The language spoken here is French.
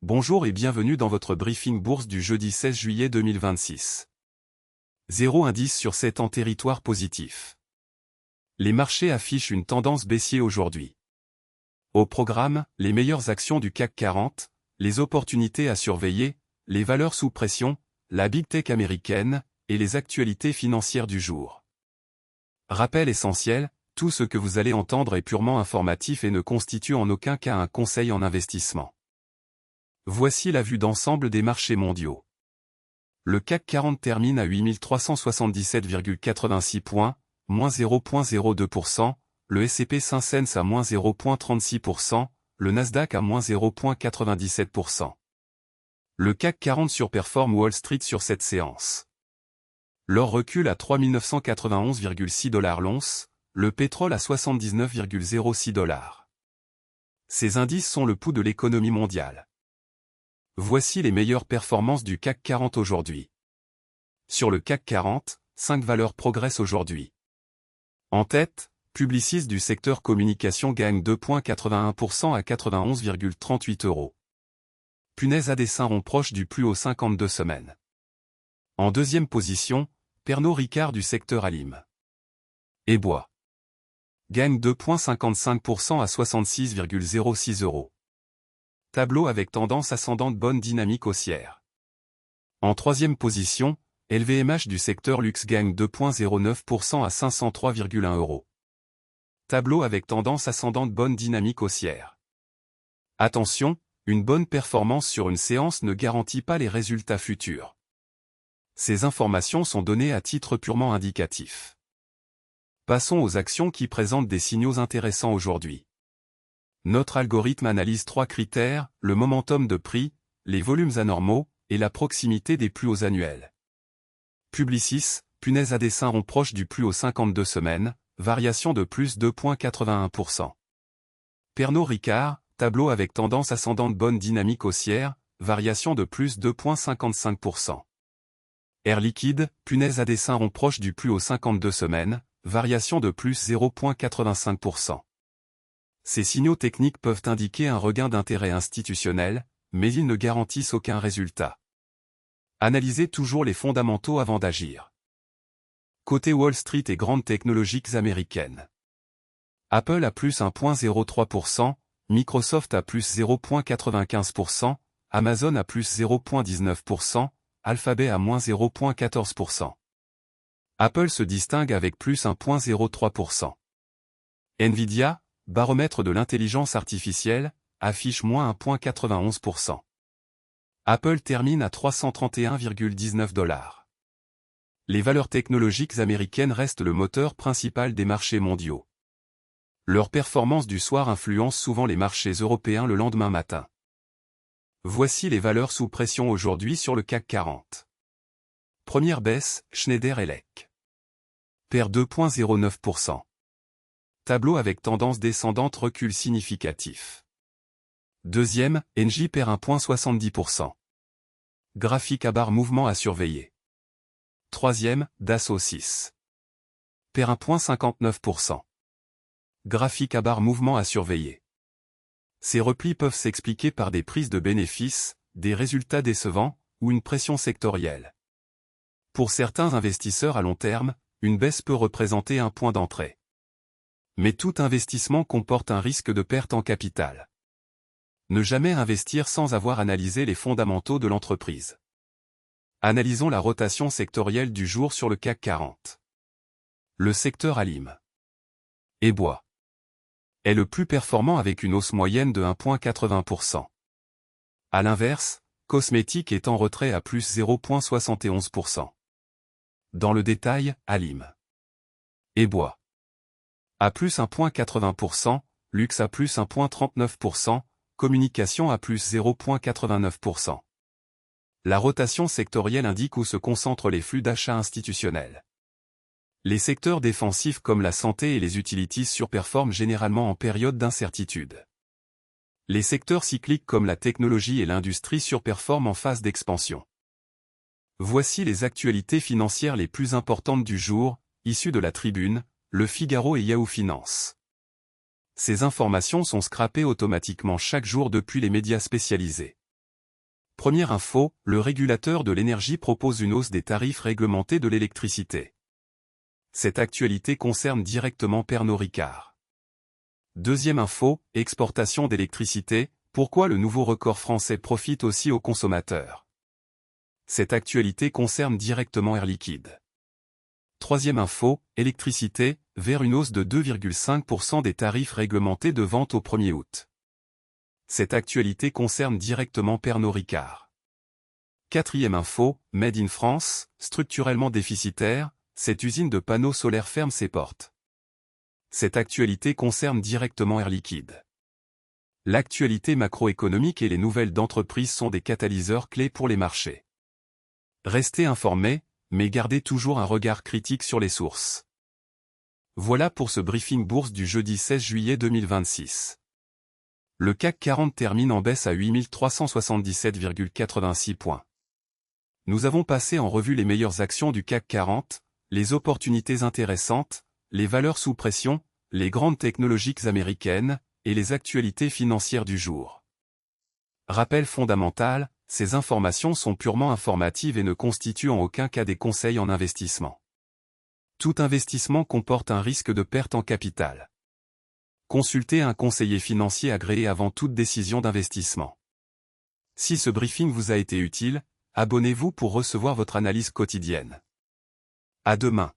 Bonjour et bienvenue dans votre briefing bourse du jeudi 16 juillet 2026. Zéro indice sur 7 en territoire positif. Les marchés affichent une tendance baissière aujourd'hui. Au programme, les meilleures actions du CAC 40, les opportunités à surveiller, les valeurs sous pression, la Big Tech américaine, et les actualités financières du jour. Rappel essentiel, tout ce que vous allez entendre est purement informatif et ne constitue en aucun cas un conseil en investissement. Voici la vue d'ensemble des marchés mondiaux. Le CAC 40 termine à 8377,86 points, moins 0,02%, le S&P 500 à moins 0,36%, le Nasdaq à moins 0,97%. Le CAC 40 surperforme Wall Street sur cette séance. L'or recule à 3991,6 $ l'once, le pétrole à 79,06 $. Ces indices sont le pouls de l'économie mondiale. Voici les meilleures performances du CAC 40 aujourd'hui. Sur le CAC 40, 5 valeurs progressent aujourd'hui. En tête, Publicis du secteur communication gagne 2,81% à 91,38 €. Punaise à dessin rond proche du plus haut 52 semaines. En deuxième position, Pernod Ricard du secteur Alim et Bois gagne 2,55% à 66,06 €. Tableau avec tendance ascendante, bonne dynamique haussière. En troisième position, LVMH du secteur luxe gagne 2,09% à 503,1 €. Tableau avec tendance ascendante, bonne dynamique haussière. Attention, une bonne performance sur une séance ne garantit pas les résultats futurs. Ces informations sont données à titre purement indicatif. Passons aux actions qui présentent des signaux intéressants aujourd'hui. Notre algorithme analyse 3 critères, le momentum de prix, les volumes anormaux, et la proximité des plus hauts annuels. Publicis, punaise à dessin rond proche du plus haut 52 semaines, variation de plus 2,81%. Pernod Ricard, tableau avec tendance ascendante, bonne dynamique haussière, variation de plus 2,55%. Air Liquide, punaise à dessin rond proche du plus haut 52 semaines, variation de plus 0,85%. Ces signaux techniques peuvent indiquer un regain d'intérêt institutionnel, mais ils ne garantissent aucun résultat. Analysez toujours les fondamentaux avant d'agir. Côté Wall Street et grandes technologiques américaines. Apple à plus 1,03%, Microsoft à plus 0,95%, Amazon à plus 0,19%, Alphabet à moins 0,14%. Apple se distingue avec plus 1,03%. Nvidia, baromètre de l'intelligence artificielle, affiche moins 1,91%. Apple termine à 331,19 $. Les valeurs technologiques américaines restent le moteur principal des marchés mondiaux. Leur performance du soir influence souvent les marchés européens le lendemain matin. Voici les valeurs sous pression aujourd'hui sur le CAC 40. Première baisse, Schneider Electric. Perd 2,09%. Tableau avec tendance descendante, recul significatif. Deuxième, Engie perd 1,70%. Graphique à barre, mouvement à surveiller. Troisième, Dassault 6. Perd 1,59%. Graphique à barre, mouvement à surveiller. Ces replis peuvent s'expliquer par des prises de bénéfices, des résultats décevants, ou une pression sectorielle. Pour certains investisseurs à long terme, une baisse peut représenter un point d'entrée. Mais tout investissement comporte un risque de perte en capital. Ne jamais investir sans avoir analysé les fondamentaux de l'entreprise. Analysons la rotation sectorielle du jour sur le CAC 40. Le secteur Alim et Bois est le plus performant avec une hausse moyenne de 1,80%. À l'inverse, cosmétique est en retrait à plus 0,71%. Dans le détail, Alim et Bois à plus 1,80%, luxe à plus 1,39%, communication à plus 0,89%. La rotation sectorielle indique où se concentrent les flux d'achat institutionnels. Les secteurs défensifs comme la santé et les utilities surperforment généralement en période d'incertitude. Les secteurs cycliques comme la technologie et l'industrie surperforment en phase d'expansion. Voici les actualités financières les plus importantes du jour, issues de la Tribune, Le Figaro et Yahoo Finance. Ces informations sont scrappées automatiquement chaque jour depuis les médias spécialisés. Première info, le régulateur de l'énergie propose une hausse des tarifs réglementés de l'électricité. Cette actualité concerne directement Pernod Ricard. Deuxième info, exportation d'électricité, pourquoi le nouveau record français profite aussi aux consommateurs. Cette actualité concerne directement Air Liquide. Troisième info, électricité, vers une hausse de 2,5% des tarifs réglementés de vente au 1er août. Cette actualité concerne directement Pernod Ricard. Quatrième info, Made in France, structurellement déficitaire, cette usine de panneaux solaires ferme ses portes. Cette actualité concerne directement Air Liquide. L'actualité macroéconomique et les nouvelles d'entreprise sont des catalyseurs clés pour les marchés. Restez informés, mais gardez toujours un regard critique sur les sources. Voilà pour ce briefing bourse du jeudi 16 juillet 2026. Le CAC 40 termine en baisse à 8377,86 points. Nous avons passé en revue les meilleures actions du CAC 40, les opportunités intéressantes, les valeurs sous pression, les grandes technologiques américaines, et les actualités financières du jour. Rappel fondamental, ces informations sont purement informatives et ne constituent en aucun cas des conseils en investissement. Tout investissement comporte un risque de perte en capital. Consultez un conseiller financier agréé avant toute décision d'investissement. Si ce briefing vous a été utile, abonnez-vous pour recevoir votre analyse quotidienne. À demain.